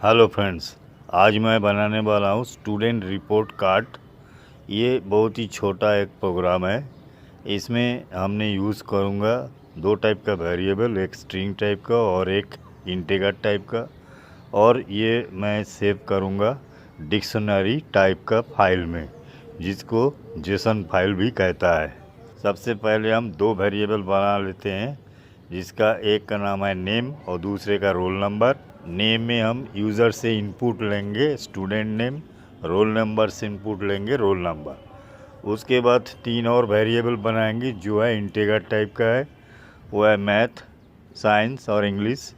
Hello friends, आज मैं बनाने वाला हूँ स्टूडेंट रिपोर्ट कार्ड। ये बहुत ही छोटा एक प्रोग्राम है। इसमें हमने यूज़ करूँगा दो टाइप का वेरिएबल, एक स्ट्रिंग टाइप का और एक इंटीजर टाइप का। और ये मैं सेव करूँगा डिक्शनरी टाइप का फाइल में, जिसको जेसन फाइल भी कहता है। सबसे पहले हम दो वेरिएबल बना लेते हैं, जिसका एक का नाम है नेम और दूसरे का रोल नंबर। नेम में हम यूज़र से इनपुट लेंगे स्टूडेंट नेम, रोल नंबर से इनपुट लेंगे रोल नंबर। उसके बाद तीन और वेरिएबल बनाएंगे जो है इंटीजर टाइप का है, वो है मैथ, साइंस और इंग्लिश।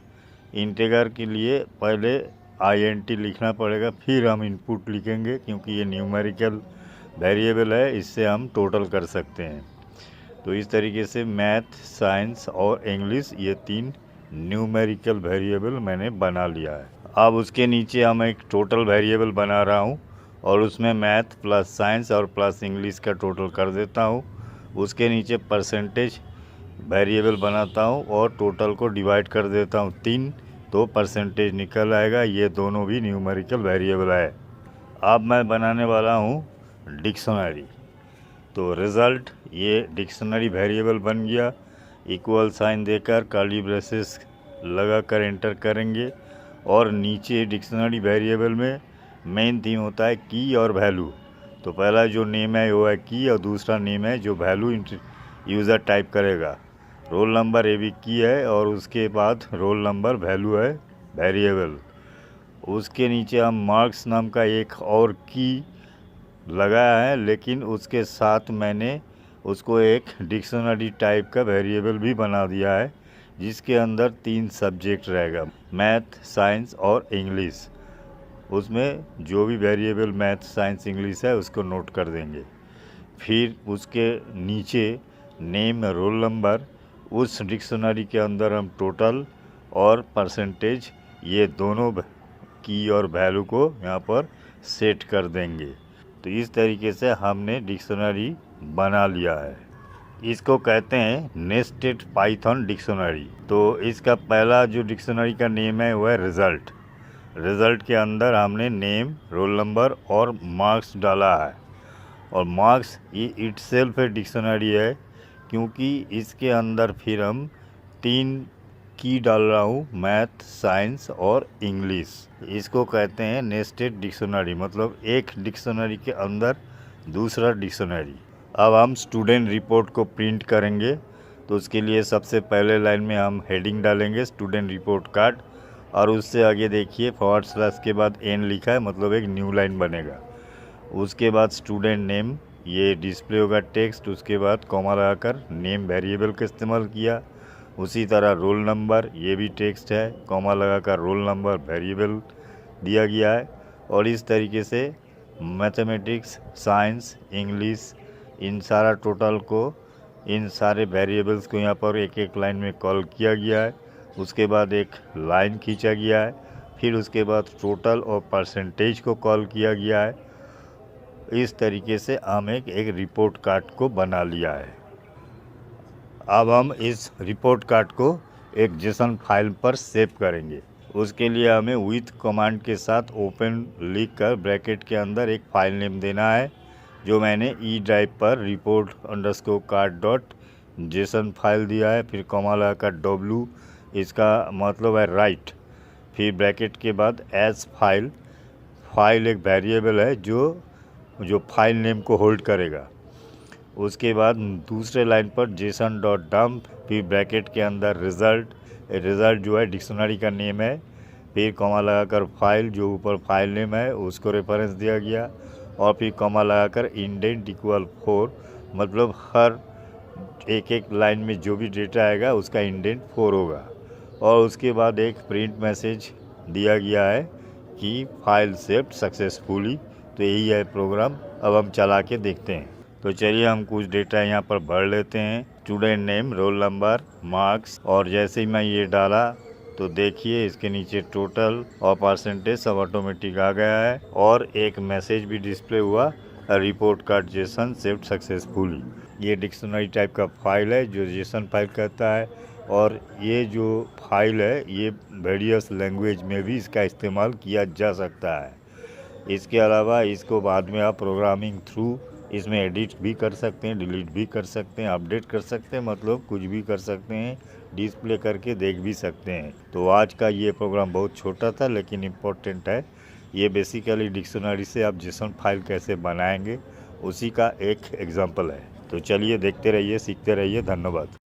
इंटीजर के लिए पहले INT लिखना पड़ेगा, फिर हम इनपुट लिखेंगे, क्योंकि ये न्यूमेरिकल वेरिएबल है, इससे हम टोटल कर सकते हैं। तो इस तरीके से मैथ, साइंस और इंग्लिश ये तीन न्यूमेरिकल वेरिएबल मैंने बना लिया है। अब उसके नीचे हम एक टोटल वेरिएबल बना रहा हूँ और उसमें मैथ प्लस साइंस और प्लस इंग्लिश का टोटल कर देता हूँ। उसके नीचे परसेंटेज वेरिएबल बनाता हूँ और टोटल को डिवाइड कर देता हूँ 3, तो परसेंटेज निकल आएगा। ये दोनों भी न्यूमेरिकल वेरिएबल है। अब मैं बनाने वाला हूँ डिक्शनरी। तो रिज़ल्ट ये डिक्शनरी वेरिएबल बन गया। इक्वल साइन देकर कर्ली ब्रेसेस लगाकर एंटर करेंगे और नीचे डिक्शनरी वेरिएबल में मेन थीम होता है की और वैल्यू। तो पहला जो नेम है वो है की और दूसरा नेम है जो वैल्यू यूज़र टाइप करेगा। रोल नंबर ये भी की है और उसके बाद रोल नंबर वैल्यू है वेरिएबल। उसके नीचे हम मार्क्स नाम का एक और की लगाया है, लेकिन उसके साथ मैंने उसको एक डिक्शनरी टाइप का वेरिएबल भी बना दिया है, जिसके अंदर 3 सब्जेक्ट रहेगा, मैथ, साइंस और इंग्लिश। उसमें जो भी वेरिएबल मैथ, साइंस, इंग्लिश है उसको नोट कर देंगे। फिर उसके नीचे नेम, रोल नंबर, उस डिक्शनरी के अंदर हम टोटल और परसेंटेज ये दोनों की और वैल्यू को यहाँ पर सेट कर देंगे। तो इस तरीके से हमने डिक्शनरी बना लिया है। इसको कहते हैं नेस्टेड पाइथन डिक्शनरी। तो इसका पहला जो डिक्शनरी का नेम है वो है रिज़ल्ट। रिज़ल्ट के अंदर हमने नेम, रोल नंबर और मार्क्स डाला है। और मार्क्स ये इटसेल्फ है डिक्शनरी है, क्योंकि इसके अंदर फिर हम 3 की डाल रहा हूँ, मैथ, साइंस और इंग्लिश। इसको कहते हैं नेस्टेड डिक्शनरी, मतलब एक डिक्शनरी के अंदर दूसरा डिक्शनरी। अब हम स्टूडेंट रिपोर्ट को प्रिंट करेंगे। तो उसके लिए सबसे पहले लाइन में हम हेडिंग डालेंगे स्टूडेंट रिपोर्ट कार्ड, और उससे आगे देखिए / के बाद N लिखा है, मतलब एक न्यू लाइन बनेगा। उसके बाद स्टूडेंट नेम ये डिस्प्ले होगा टेक्स्ट, उसके बाद कॉमा लगाकर नेम वेरिएबल का इस्तेमाल किया। उसी तरह रोल नंबर ये भी टेक्स्ट है, कॉमा लगाकर रोल नंबर वेरिएबल दिया गया है। और इस तरीके से मैथमेटिक्स, साइंस, इंग्लिश इन सारा टोटल को, इन सारे वेरिएबल्स को यहाँ पर एक एक लाइन में कॉल किया गया है। उसके बाद एक लाइन खींचा गया है, फिर उसके बाद टोटल और परसेंटेज को कॉल किया गया है। इस तरीके से हम एक रिपोर्ट कार्ड को बना लिया है। अब हम इस रिपोर्ट कार्ड को एक जेसन फाइल पर सेव करेंगे। उसके लिए हमें विथ कमांड के साथ ओपन लिख कर ब्रैकेट के अंदर एक फाइल नेम देना है, जो मैंने ई ड्राइव पर report_card.json फाइल दिया है। फिर कॉमा लगाकर W, इसका मतलब है राइट। फिर ब्रैकेट के बाद एज फाइल, फाइल एक वेरिएबल है जो फाइल नेम को होल्ड करेगा। उसके बाद दूसरे लाइन पर JSON.dump, फिर ब्रैकेट के अंदर रिज़ल्ट जो है डिक्शनरी का नेम है। फिर कॉमा लगाकर फाइल, जो ऊपर फाइल नेम है उसको रेफरेंस दिया गया। और फिर कॉमा लगाकर इंडेंट इक्वल 4, मतलब हर एक एक लाइन में जो भी डेटा आएगा उसका इंडेंट 4 होगा। और उसके बाद एक प्रिंट मैसेज दिया गया है कि फाइल सेव्ड सक्सेसफुली। तो यही है प्रोग्राम। अब हम चला के देखते हैं। तो चलिए हम कुछ डेटा यहाँ पर भर लेते हैं, student name, roll number, marks. और जैसे ही मैं ये डाला तो देखिए इसके नीचे टोटल और परसेंटेज सब ऑटोमेटिक आ गया है। और एक मैसेज भी डिस्प्ले हुआ, report card Jason saved successfully. ये डिक्शनरी टाइप का फाइल है जो जेसन फाइल कहता है। और ये जो फाइल है ये वेरियस लैंग्वेज में भी इसका इस्तेमाल किया जा सकता है। इसके अलावा इसको बाद में आप प्रोग्रामिंग थ्रू इसमें एडिट भी कर सकते हैं, डिलीट भी कर सकते हैं, अपडेट कर सकते हैं, मतलब कुछ भी कर सकते हैं, डिस्प्ले करके देख भी सकते हैं। तो आज का ये प्रोग्राम बहुत छोटा था लेकिन इम्पोर्टेंट है। ये बेसिकली डिक्शनरी से आप जेसन फाइल कैसे बनाएंगे उसी का एक एग्जाम्पल है। तो चलिए देखते रहिए, सीखते रहिए। धन्यवाद।